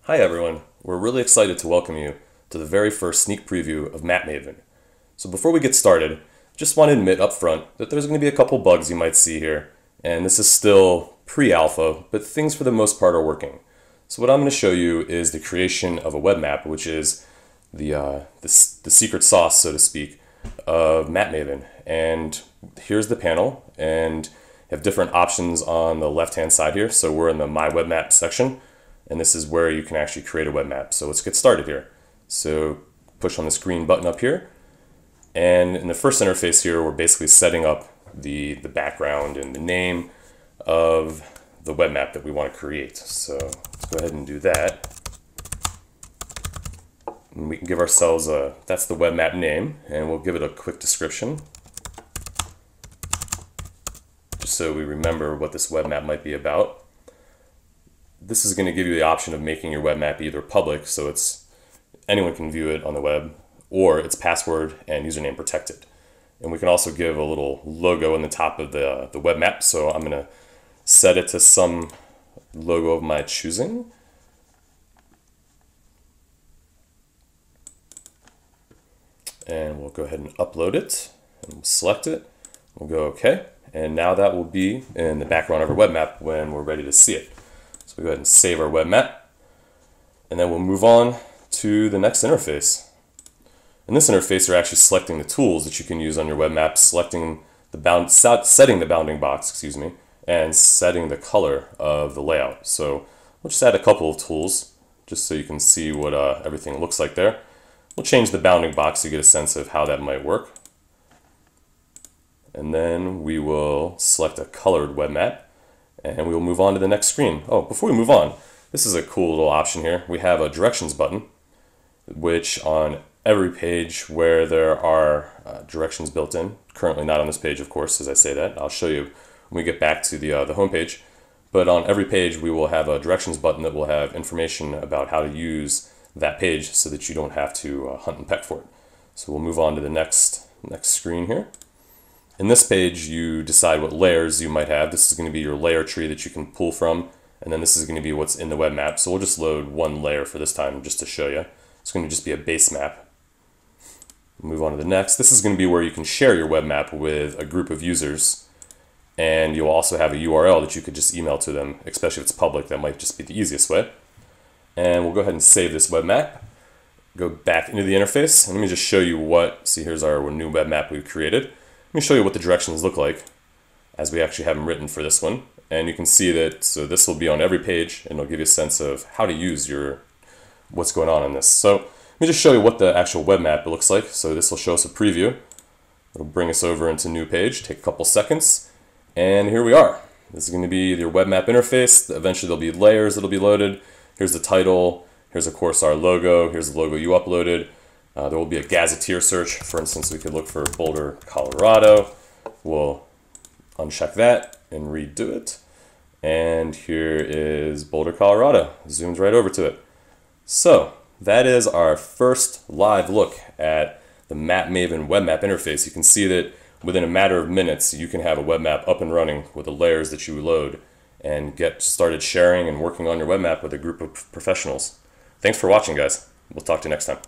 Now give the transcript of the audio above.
Hi everyone, we're really excited to welcome you to the very first sneak preview of Map Mavin. So before we get started, just want to admit up front that there's going to be a couple bugs you might see here, and this is still pre-alpha, but things for the most part are working. So what I'm going to show you is the creation of a web map, which is the secret sauce, so to speak, of Map Mavin. And here's the panel, and you have different options on the left-hand side here. So we're in the My Web Map section. And this is where you can actually create a web map. So let's get started here. So push on this green button up here. And in the first interface here, we're basically setting up the background and the name of the web map that we want to create. So let's go ahead and do that. And we can give ourselves that's the web map name, and we'll give it a quick description, just so we remember what this web map might be about. This is going to give you the option of making your web map either public, so anyone can view it on the web, or it's password and username protected. And we can also give a little logo in the top of the web map, so I'm going to set it to some logo of my choosing. And we'll go ahead and upload it, and we'll select it. We'll go OK, and now that will be in the background of our web map when we're ready to see it. So we go ahead and save our web map, and then we'll move on to the next interface. In this interface, you're actually selecting the tools that you can use on your web map, selecting setting the bounding box, and setting the color of the layout. So we'll just add a couple of tools just so you can see what everything looks like there. We'll change the bounding box so you get a sense of how that might work. And then we will select a colored web map. And we will move on to the next screen. Oh, before we move on, this is a cool little option here. We have a directions button, which on every page where there are directions built in, currently not on this page, of course, as I say that. I'll show you when we get back to the home page. But on every page, we will have a directions button that will have information about how to use that page so that you don't have to hunt and peck for it. So we'll move on to the next screen here. In this page, you decide what layers you might have. This is going to be your layer tree that you can pull from, and then this is going to be what's in the web map. So we'll just load one layer for this time just to show you. It's going to just be a base map. Move on to the next. This is going to be where you can share your web map with a group of users, and you'll also have a URL that you could just email to them, especially if it's public. That might just be the easiest way. And we'll go ahead and save this web map. Go back into the interface, and let me just show you see, here's our new web map we've created. Let me show you what the directions look like as we actually have them written for this one. And you can see that, so this will be on every page, and it'll give you a sense of how to use what's going on in this. So let me just show you what the actual web map looks like. So this will show us a preview. It'll bring us over into new page, take a couple seconds, and here we are. This is going to be your web map interface. Eventually there'll be layers that'll be loaded. Here's the title. Here's of course our logo. Here's the logo you uploaded. There will be a gazetteer search. For instance, we could look for Boulder, Colorado. We'll uncheck that and redo it. And here is Boulder, Colorado. Zooms right over to it. So that is our first live look at the Map Mavin web map interface. You can see that within a matter of minutes, you can have a web map up and running with the layers that you load and get started sharing and working on your web map with a group of professionals. Thanks for watching, guys. We'll talk to you next time.